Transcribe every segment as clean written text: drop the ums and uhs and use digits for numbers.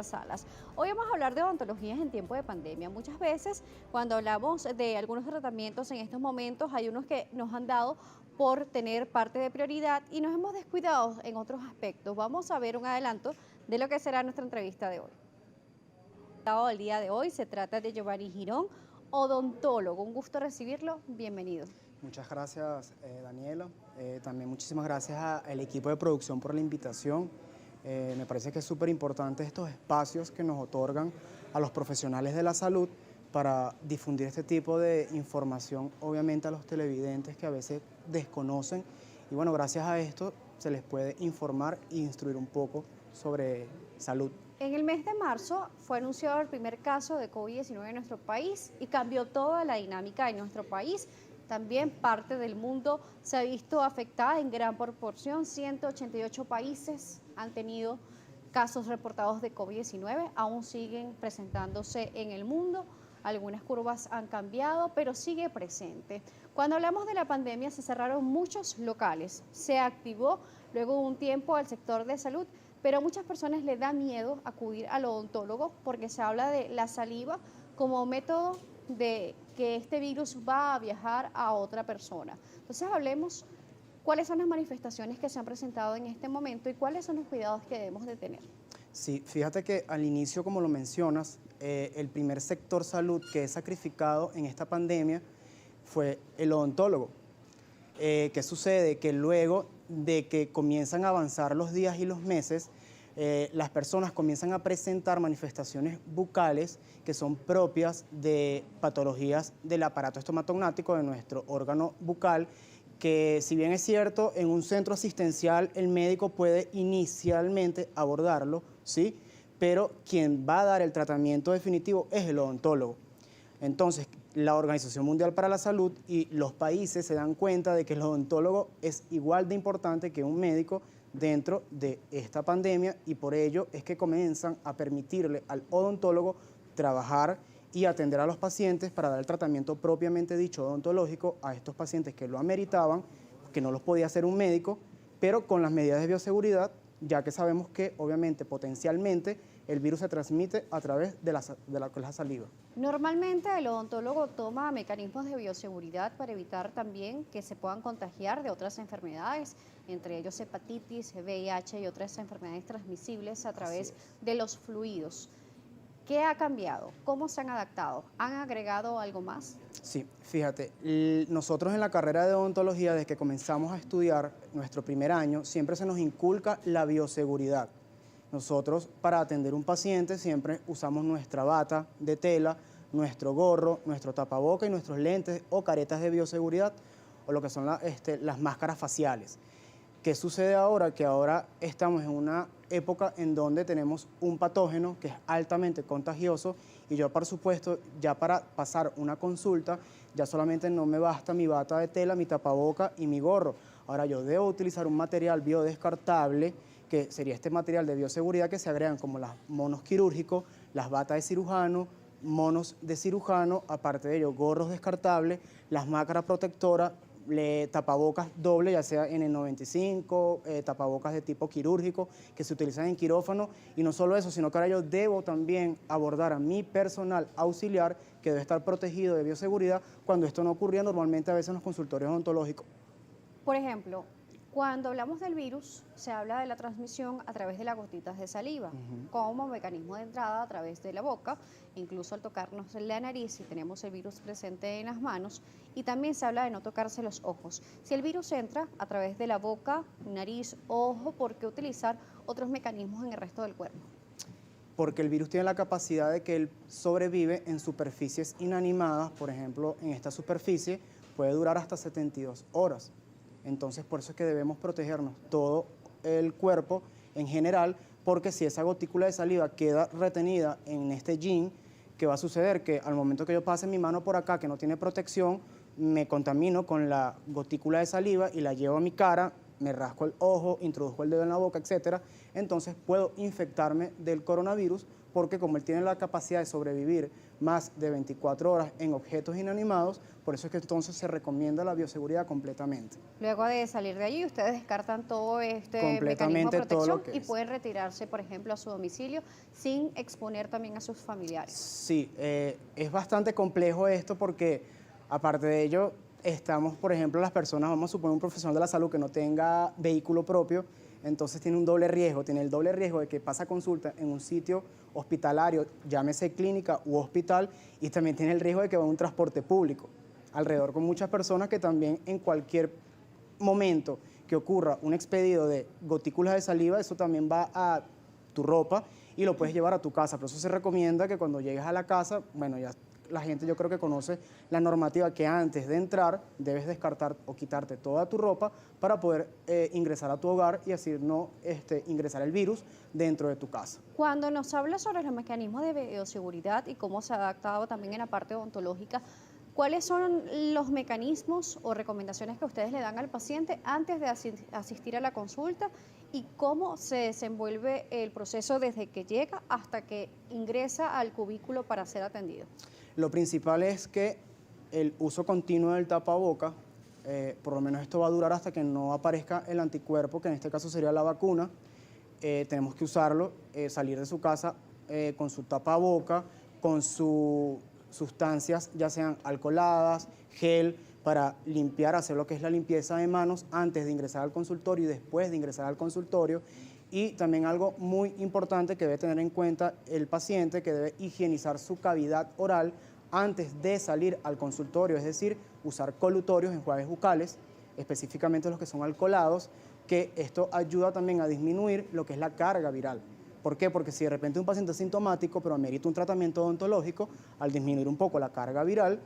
Salas. Hoy vamos a hablar de odontologías en tiempo de pandemia. Muchas veces cuando hablamos de algunos tratamientos en estos momentos hay unos que nos han dado por tener parte de prioridad y nos hemos descuidado en otros aspectos. Vamos a ver un adelanto de lo que será nuestra entrevista de hoy. El día de hoy se trata de Giovanni Girón, odontólogo. Un gusto recibirlo. Bienvenido. Muchas gracias, Daniela. También muchísimas gracias al equipo de producción por la invitación. Me parece que es súper importante estos espacios que nos otorgan a los profesionales de la salud para difundir este tipo de información, obviamente a los televidentes que a veces desconocen. Y bueno, gracias a esto se les puede informar e instruir un poco sobre salud. En el mes de marzo fue anunciado el primer caso de COVID-19 en nuestro país y cambió toda la dinámica de nuestro país. También parte del mundo se ha visto afectada en gran proporción. 188 países han tenido casos reportados de COVID-19, aún siguen presentándose en el mundo. Algunas curvas han cambiado, pero sigue presente. Cuando hablamos de la pandemia se cerraron muchos locales, se activó luego de un tiempo al sector de salud, pero a muchas personas les da miedo acudir al odontólogo porque se habla de la saliva como método de que este virus va a viajar a otra persona. Entonces hablemos cuáles son las manifestaciones que se han presentado en este momento y cuáles son los cuidados que debemos de tener. Sí, fíjate que al inicio, como lo mencionas, el primer sector salud que es sacrificado en esta pandemia fue el odontólogo. ¿Qué sucede? Que luego de que comienzan a avanzar los días y los meses, las personas comienzan a presentar manifestaciones bucales que son propias de patologías del aparato estomatognático de nuestro órgano bucal, que si bien es cierto, en un centro asistencial el médico puede inicialmente abordarlo, ¿sí? Pero quien va a dar el tratamiento definitivo es el odontólogo. Entonces, la Organización Mundial para la Salud y los países se dan cuenta de que el odontólogo es igual de importante que un médico dentro de esta pandemia y por ello es que comienzan a permitirle al odontólogo trabajar y atender a los pacientes para dar el tratamiento propiamente dicho odontológico a estos pacientes que lo ameritaban, que no los podía hacer un médico, pero con las medidas de bioseguridad, ya que sabemos que obviamente potencialmente el virus se transmite a través de la saliva. Normalmente el odontólogo toma mecanismos de bioseguridad para evitar también que se puedan contagiar de otras enfermedades, entre ellos hepatitis, VIH y otras enfermedades transmisibles a través de los fluidos. ¿Qué ha cambiado? ¿Cómo se han adaptado? ¿Han agregado algo más? Sí, fíjate, nosotros en la carrera de odontología, desde que comenzamos a estudiar nuestro primer año, siempre se nos inculca la bioseguridad. Nosotros, para atender un paciente, siempre usamos nuestra bata de tela, nuestro gorro, nuestro tapaboca y nuestros lentes o caretas de bioseguridad, o lo que son las máscaras faciales. ¿Qué sucede ahora? Que ahora estamos en una época en donde tenemos un patógeno que es altamente contagioso y yo, por supuesto, ya para pasar una consulta, ya solamente no me basta mi bata de tela, mi tapaboca y mi gorro. Ahora yo debo utilizar un material biodescartable, que sería este material de bioseguridad que se agregan como los monos quirúrgicos, las batas de cirujano, monos de cirujano, aparte de ello, gorros descartables, las máscaras protectoras, tapabocas doble, ya sea N95, tapabocas de tipo quirúrgico, que se utilizan en quirófano, y no solo eso, sino que ahora yo debo también abordar a mi personal auxiliar, que debe estar protegido de bioseguridad, cuando esto no ocurría normalmente a veces en los consultorios odontológicos. Por ejemplo, cuando hablamos del virus, se habla de la transmisión a través de las gotitas de saliva, como mecanismo de entrada a través de la boca, incluso al tocarnos la nariz si tenemos el virus presente en las manos, y también se habla de no tocarse los ojos. Si el virus entra a través de la boca, nariz, ojo, ¿por qué utilizar otros mecanismos en el resto del cuerpo? Porque el virus tiene la capacidad de que él sobrevive en superficies inanimadas, por ejemplo, en esta superficie puede durar hasta 72 horas. Entonces, por eso es que debemos protegernos todo el cuerpo en general, porque si esa gotícula de saliva queda retenida en este jean, ¿qué va a suceder? Que al momento que yo pase mi mano por acá, que no tiene protección, me contamino con la gotícula de saliva y la llevo a mi cara, me rasco el ojo, introduzco el dedo en la boca, etcétera, entonces puedo infectarme del coronavirus porque como él tiene la capacidad de sobrevivir más de 24 horas en objetos inanimados, por eso es que entonces se recomienda la bioseguridad completamente. Luego de salir de allí, ustedes descartan todo este mecanismo de Completamente todo protección lo que y es. pueden retirarse, por ejemplo, a su domicilio sin exponer también a sus familiares. Sí, es bastante complejo esto porque aparte de ello, estamos, por ejemplo, las personas, vamos a suponer un profesional de la salud que no tenga vehículo propio, entonces tiene un doble riesgo, tiene el doble riesgo de que pasa consulta en un sitio hospitalario, llámese clínica u hospital, y también tiene el riesgo de que va en un transporte público, alrededor con muchas personas que también en cualquier momento que ocurra un expedido de gotículas de saliva, eso también va a tu ropa y lo puedes llevar a tu casa. Por eso se recomienda que cuando llegues a la casa, bueno, ya la gente yo creo que conoce la normativa que antes de entrar debes descartar o quitarte toda tu ropa para poder ingresar a tu hogar y así no ingresar el virus dentro de tu casa. Cuando nos habla sobre los mecanismos de bioseguridad y cómo se ha adaptado también en la parte odontológica, ¿cuáles son los mecanismos o recomendaciones que ustedes le dan al paciente antes de asistir a la consulta y cómo se desenvuelve el proceso desde que llega hasta que ingresa al cubículo para ser atendido? Lo principal es que el uso continuo del tapaboca, por lo menos esto va a durar hasta que no aparezca el anticuerpo, que en este caso sería la vacuna. Tenemos que usarlo, salir de su casa con su tapaboca, con sus sustancias, ya sean alcoholadas, gel, para limpiar, hacer lo que es la limpieza de manos antes de ingresar al consultorio y después de ingresar al consultorio. Y también algo muy importante que debe tener en cuenta el paciente, que debe higienizar su cavidad oral antes de salir al consultorio, es decir, usar colutorios, enjuagues bucales, específicamente los que son alcoholados, que esto ayuda también a disminuir lo que es la carga viral. ¿Por qué? Porque si de repente un paciente es sintomático, pero amerita un tratamiento odontológico, al disminuir un poco la carga viral,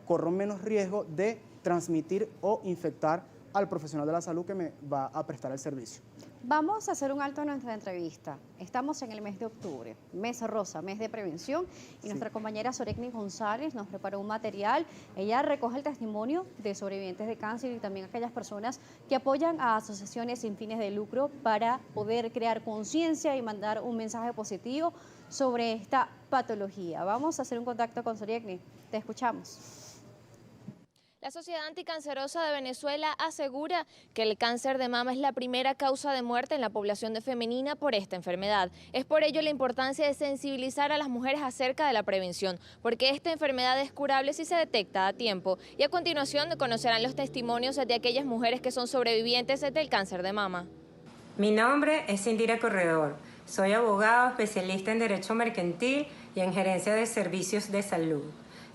corre menos riesgo de transmitir o infectar al profesional de la salud que me va a prestar el servicio. Vamos a hacer un alto en nuestra entrevista. Estamos en el mes de octubre, mes rosa, mes de prevención, y nuestra compañera Sorecni González nos preparó un material. Ella recoge el testimonio de sobrevivientes de cáncer y también aquellas personas que apoyan a asociaciones sin fines de lucro para poder crear conciencia y mandar un mensaje positivo sobre esta patología. Vamos a hacer un contacto con Sorecni. Te escuchamos. La Sociedad Anticancerosa de Venezuela asegura que el cáncer de mama es la primera causa de muerte en la población femenina por esta enfermedad. Es por ello la importancia de sensibilizar a las mujeres acerca de la prevención, porque esta enfermedad es curable si se detecta a tiempo. Y a continuación conocerán los testimonios de aquellas mujeres que son sobrevivientes del cáncer de mama. Mi nombre es Indira Corredor. Soy abogado especialista en Derecho Mercantil y en Gerencia de Servicios de Salud.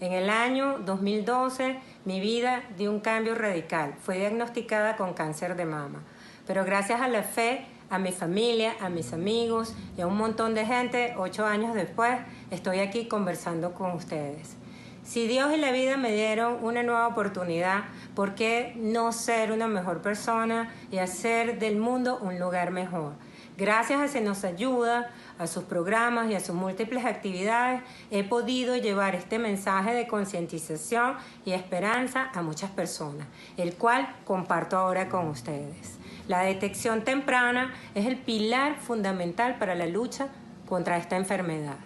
En el año 2012, mi vida dio un cambio radical. Fui diagnosticada con cáncer de mama. Pero gracias a la fe, a mi familia, a mis amigos y a un montón de gente, 8 años después, estoy aquí conversando con ustedes. Si Dios y la vida me dieron una nueva oportunidad, ¿por qué no ser una mejor persona y hacer del mundo un lugar mejor? Gracias a Se Nos Ayuda, a sus programas y a sus múltiples actividades, he podido llevar este mensaje de concientización y esperanza a muchas personas, el cual comparto ahora con ustedes. La detección temprana es el pilar fundamental para la lucha contra esta enfermedad.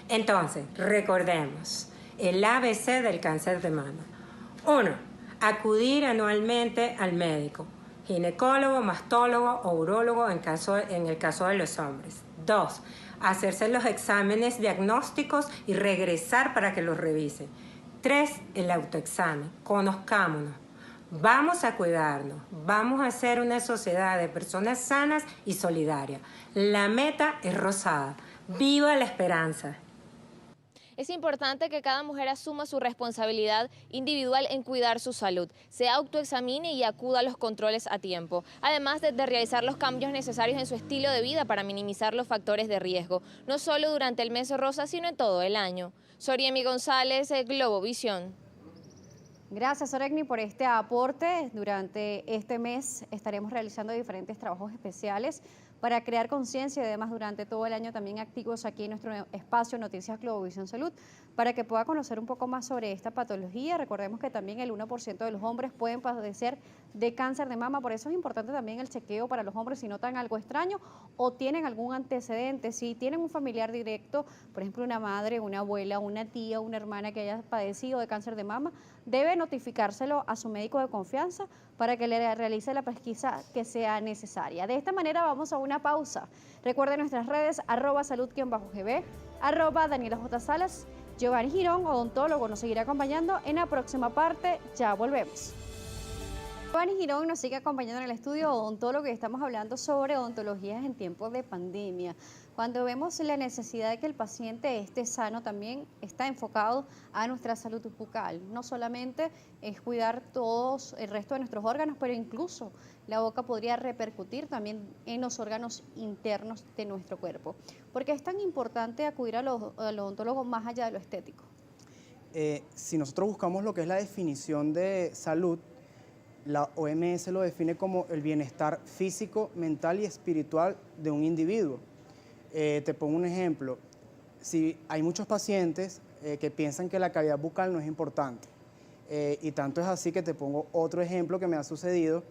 Entonces, recordemos el ABC del cáncer de mama. 1. Acudir anualmente al médico, ginecólogo, mastólogo o urólogo en el caso de los hombres. 2. Hacerse los exámenes diagnósticos y regresar para que los revisen. 3. El autoexamen. Conozcámonos. Vamos a cuidarnos. Vamos a ser una sociedad de personas sanas y solidarias. La meta es rosada. ¡Viva la esperanza! Es importante que cada mujer asuma su responsabilidad individual en cuidar su salud, se autoexamine y acuda a los controles a tiempo, además de realizar los cambios necesarios en su estilo de vida para minimizar los factores de riesgo, no solo durante el mes rosa, sino en todo el año. Soriemi González, Globovisión. Gracias, Sorecni, por este aporte. Durante este mes estaremos realizando diferentes trabajos especiales para crear conciencia y además durante todo el año también activos aquí en nuestro espacio Noticias Globovisión Salud para que pueda conocer un poco más sobre esta patología. Recordemos que también el 1% de los hombres pueden padecer de cáncer de mama. Por eso es importante también el chequeo para los hombres si notan algo extraño o tienen algún antecedente. Si tienen un familiar directo, por ejemplo, una madre, una abuela, una tía, una hermana que haya padecido de cáncer de mama, debe notificárselo a su médico de confianza para que le realice la pesquisa que sea necesaria. De esta manera vamos a una pausa. Recuerden nuestras redes, @salud_gb, @Daniela J. Salas. Giovanni Girón, odontólogo, nos seguirá acompañando en la próxima parte. Ya volvemos. Giovanni Girón nos sigue acompañando en el estudio odontólogo y estamos hablando sobre odontologías en tiempos de pandemia. Cuando vemos la necesidad de que el paciente esté sano, también está enfocado a nuestra salud bucal. No solamente es cuidar todos el resto de nuestros órganos, pero incluso la boca podría repercutir también en los órganos internos de nuestro cuerpo. ¿Por qué es tan importante acudir al odontólogo más allá de lo estético? Si nosotros buscamos lo que es la definición de salud, la OMS lo define como el bienestar físico, mental y espiritual de un individuo. Te pongo un ejemplo. Si hay muchos pacientes que piensan que la cavidad bucal no es importante, y tanto es así que te pongo otro ejemplo que me ha sucedido,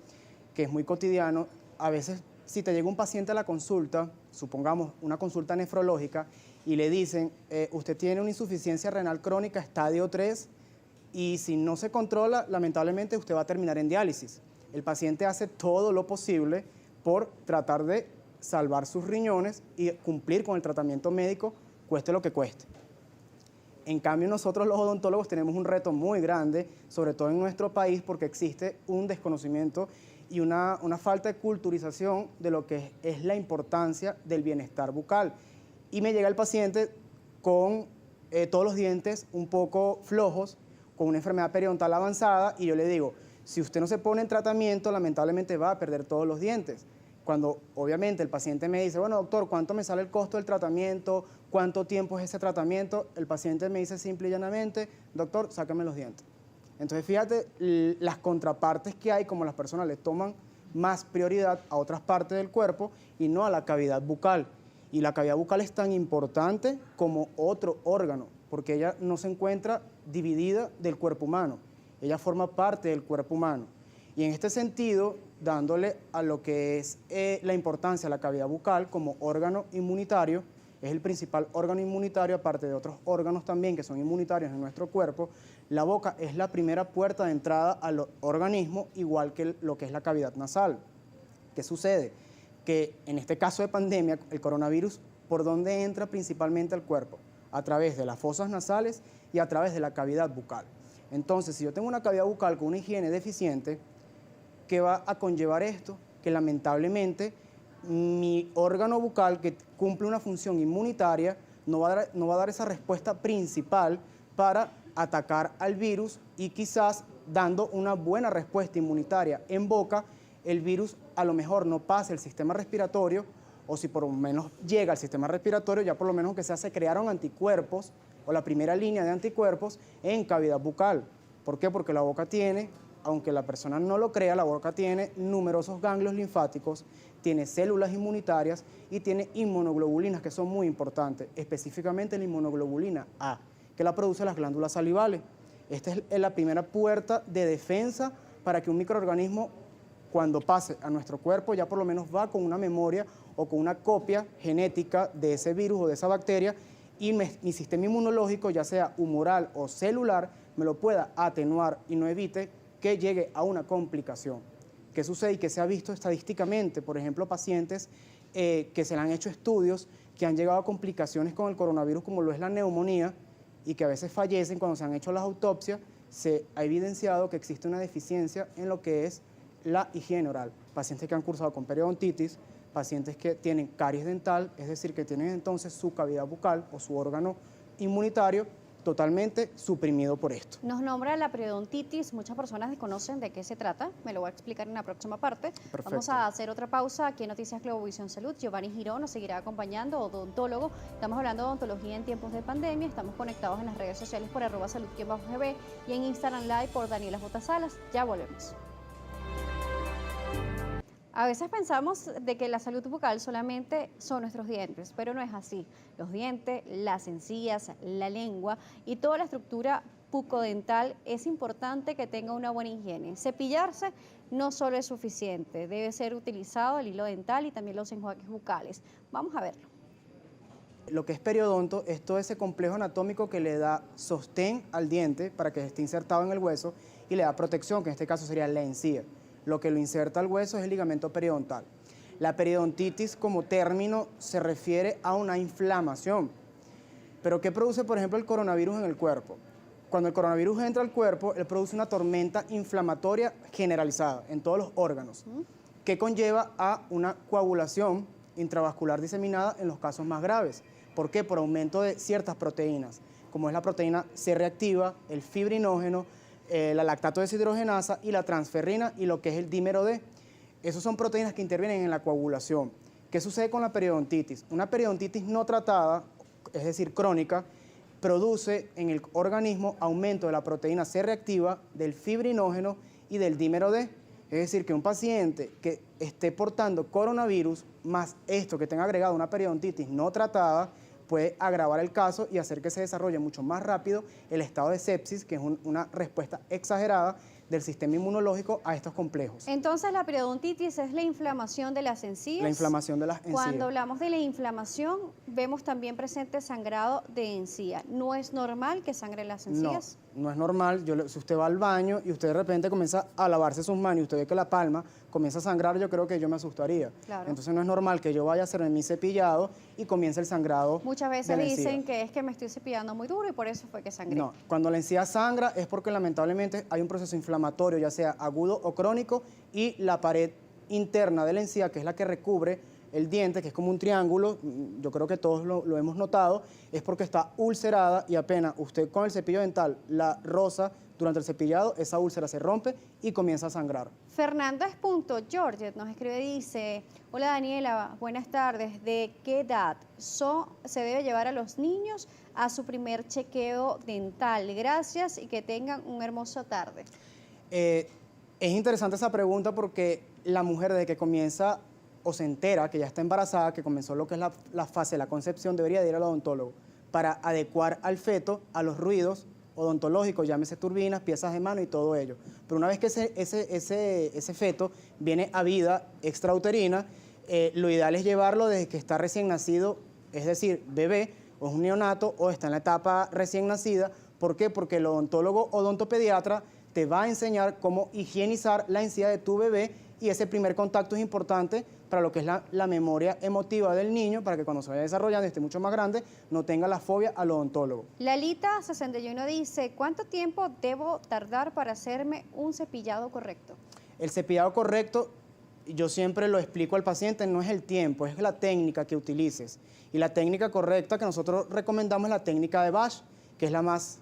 que es muy cotidiano. A veces, si te llega un paciente a la consulta, supongamos una consulta nefrológica, y le dicen, usted tiene una insuficiencia renal crónica estadio 3, y si no se controla, lamentablemente usted va a terminar en diálisis. El paciente hace todo lo posible por tratar de salvar sus riñones y cumplir con el tratamiento médico, cueste lo que cueste. En cambio, nosotros los odontólogos tenemos un reto muy grande, sobre todo en nuestro país, porque existe un desconocimiento y una falta de culturización de lo que es la importancia del bienestar bucal. Y me llega el paciente con todos los dientes un poco flojos, con una enfermedad periodontal avanzada, y yo le digo, si usted no se pone en tratamiento, lamentablemente va a perder todos los dientes. Cuando obviamente el paciente me dice, bueno, doctor, ¿cuánto me sale el costo del tratamiento? ¿Cuánto tiempo es ese tratamiento? El paciente me dice simple y llanamente, doctor, sácame los dientes. Entonces, fíjate las contrapartes que hay, como las personas le toman más prioridad a otras partes del cuerpo y no a la cavidad bucal. Y la cavidad bucal es tan importante como otro órgano, porque ella no se encuentra dividida del cuerpo humano, ella forma parte del cuerpo humano. Y en este sentido, dándole a lo que es la importancia de la cavidad bucal como órgano inmunitario, es el principal órgano inmunitario, aparte de otros órganos también que son inmunitarios en nuestro cuerpo. La boca es la primera puerta de entrada al organismo, igual que lo que es la cavidad nasal. ¿Qué sucede? Que en este caso de pandemia, el coronavirus, ¿por dónde entra principalmente al cuerpo? A través de las fosas nasales y a través de la cavidad bucal. Entonces, si yo tengo una cavidad bucal con una higiene deficiente, ¿qué va a conllevar esto? Que lamentablemente mi órgano bucal, que cumple una función inmunitaria, no va a dar esa respuesta principal para atacar al virus, y quizás dando una buena respuesta inmunitaria en boca, el virus a lo mejor no pase el sistema respiratorio, o si por lo menos llega al sistema respiratorio, ya por lo menos que se crearon anticuerpos, o la primera línea de anticuerpos en cavidad bucal. ¿Por qué? Porque la boca tiene, aunque la persona no lo crea, la boca tiene numerosos ganglios linfáticos, tiene células inmunitarias y tiene inmunoglobulinas, que son muy importantes, específicamente la inmunoglobulina A, que la producen las glándulas salivales. Esta es la primera puerta de defensa para que un microorganismo, cuando pase a nuestro cuerpo, ya por lo menos va con una memoria o con una copia genética de ese virus o de esa bacteria, y mi sistema inmunológico, ya sea humoral o celular, me lo pueda atenuar y no evite que llegue a una complicación. ¿Qué sucede? Y que se ha visto estadísticamente, por ejemplo, pacientes que se le han hecho estudios que han llegado a complicaciones con el coronavirus, como lo es la neumonía, y que a veces fallecen cuando se han hecho las autopsias. Se ha evidenciado que existe una deficiencia en lo que es la higiene oral. Pacientes que han cursado con periodontitis, pacientes que tienen caries dental, es decir, que tienen entonces su cavidad bucal o su órgano inmunitario totalmente suprimido por esto. Nos nombra la periodontitis, muchas personas desconocen de qué se trata, me lo voy a explicar en la próxima parte. Perfecto. Vamos a hacer otra pausa aquí en Noticias Globovisión Salud. Giovanni Girón nos seguirá acompañando, odontólogo. Estamos hablando de odontología en tiempos de pandemia, estamos conectados en las redes sociales por @salud_gb y en Instagram Live por Daniela J. Salas. Ya volvemos. A veces pensamos de que la salud bucal solamente son nuestros dientes, pero no es así. Los dientes, las encías, la lengua y toda la estructura bucodental es importante que tenga una buena higiene. Cepillarse no solo es suficiente, debe ser utilizado el hilo dental y también los enjuagues bucales. Vamos a verlo. Lo que es periodonto es todo ese complejo anatómico que le da sostén al diente para que esté insertado en el hueso y le da protección, que en este caso sería la encía. Lo que lo inserta al hueso es el ligamento periodontal. La periodontitis como término se refiere a una inflamación. ¿Pero qué produce, por ejemplo, el coronavirus en el cuerpo? Cuando el coronavirus entra al cuerpo, él produce una tormenta inflamatoria generalizada en todos los órganos, que conlleva a una coagulación intravascular diseminada en los casos más graves. ¿Por qué? Por aumento de ciertas proteínas, como es la proteína C reactiva, el fibrinógeno, la lactato deshidrogenasa y la transferrina y lo que es el dímero D. Esas son proteínas que intervienen en la coagulación. ¿Qué sucede con la periodontitis? Una periodontitis no tratada, es decir, crónica, produce en el organismo aumento de la proteína C reactiva, del fibrinógeno y del dímero D. Es decir, que un paciente que esté portando coronavirus, más esto que tenga agregado una periodontitis no tratada, puede agravar el caso y hacer que se desarrolle mucho más rápido el estado de sepsis, que es una respuesta exagerada del sistema inmunológico a estos complejos. Entonces, la periodontitis es la inflamación de las encías. La inflamación de las encías. Cuando hablamos de la inflamación, vemos también presente sangrado de encía. ¿No es normal que sangre las encías? No es normal. Si usted va al baño y usted de repente comienza a lavarse sus manos y usted ve que la palma comienza a sangrar, yo creo que yo me asustaría. Claro. Entonces no es normal que yo vaya a hacerme mi cepillado y comience el sangrado. Muchas veces de la encía. dicen que es que me estoy cepillando muy duro y por eso fue que sangré. No, cuando la encía sangra es porque lamentablemente hay un proceso inflamatorio, ya sea agudo o crónico, y la pared interna de la encía, que es la que recubre el diente, que es como un triángulo, yo creo que todos lo hemos notado, es porque está ulcerada y apenas usted con el cepillo dental la roza durante el cepillado, esa úlcera se rompe y comienza a sangrar. Fernando.Georget nos escribe y dice: hola Daniela, buenas tardes. ¿De qué edad se debe llevar a los niños a su primer chequeo dental? Gracias y que tengan una hermosa tarde. Es interesante esa pregunta porque la mujer desde que comienza o se entera que ya está embarazada, que comenzó lo que es la fase de la concepción, debería de ir al odontólogo para adecuar al feto a los ruidos odontológicos, llámese turbinas, piezas de mano y todo ello. Pero una vez que ese feto viene a vida extrauterina, lo ideal es llevarlo desde que está recién nacido, es decir, bebé, o es un neonato, o está en la etapa recién nacida. ¿Por qué? Porque el odontólogo odontopediatra te va a enseñar cómo higienizar la encía de tu bebé y ese primer contacto es importante para lo que es la memoria emotiva del niño, para que cuando se vaya desarrollando y esté mucho más grande, no tenga la fobia al odontólogo. Lalita61 dice: ¿cuánto tiempo debo tardar para hacerme un cepillado correcto? El cepillado correcto, yo siempre lo explico al paciente, no es el tiempo, es la técnica que utilices. Y la técnica correcta que nosotros recomendamos es la técnica de Bash, que es la más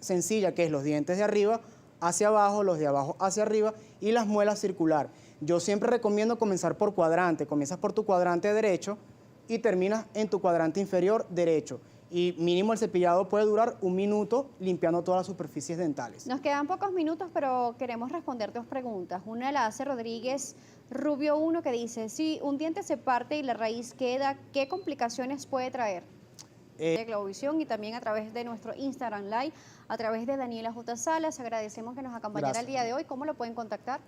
sencilla, que es los dientes de arriba hacia abajo, los de abajo hacia arriba y las muelas circular. Yo siempre recomiendo comenzar por cuadrante. Comienzas por tu cuadrante derecho y terminas en tu cuadrante inferior derecho. Y mínimo el cepillado puede durar 1 minuto limpiando todas las superficies dentales. Nos quedan pocos minutos, pero queremos responder 2 preguntas. Una la hace Rodríguez Rubio 1, que dice: si un diente se parte y la raíz queda, ¿qué complicaciones puede traer? De Globovisión y también a través de nuestro Instagram Live, a través de Daniela J. Salas. Agradecemos que nos acompañara el día de hoy. ¿Cómo lo pueden contactar?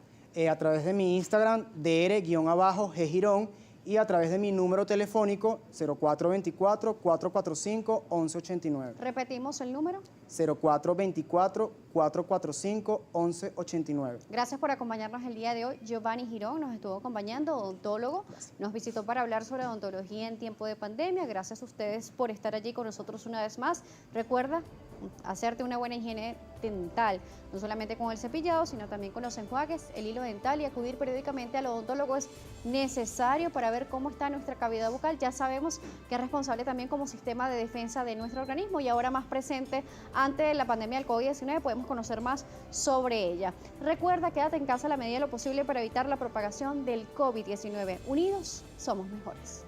A través de mi Instagram, dr_G Girón, y a través de mi número telefónico 0424-445-1189. Repetimos el número. 0424-445-1189. Gracias por acompañarnos el día de hoy. Giovanni Girón nos estuvo acompañando, odontólogo. Gracias. Nos visitó para hablar sobre odontología en tiempo de pandemia. Gracias a ustedes por estar allí con nosotros una vez más. Recuerda hacerte una buena higiene dental, no solamente con el cepillado, sino también con los enjuagues, el hilo dental, y acudir periódicamente al odontólogo es necesario para ver cómo está nuestra cavidad bucal. Ya sabemos que es responsable también como sistema de defensa de nuestro organismo y ahora más presente ante la pandemia del COVID-19, podemos conocer más sobre ella. Recuerda, quédate en casa a la medida de lo posible para evitar la propagación del COVID-19. Unidos somos mejores.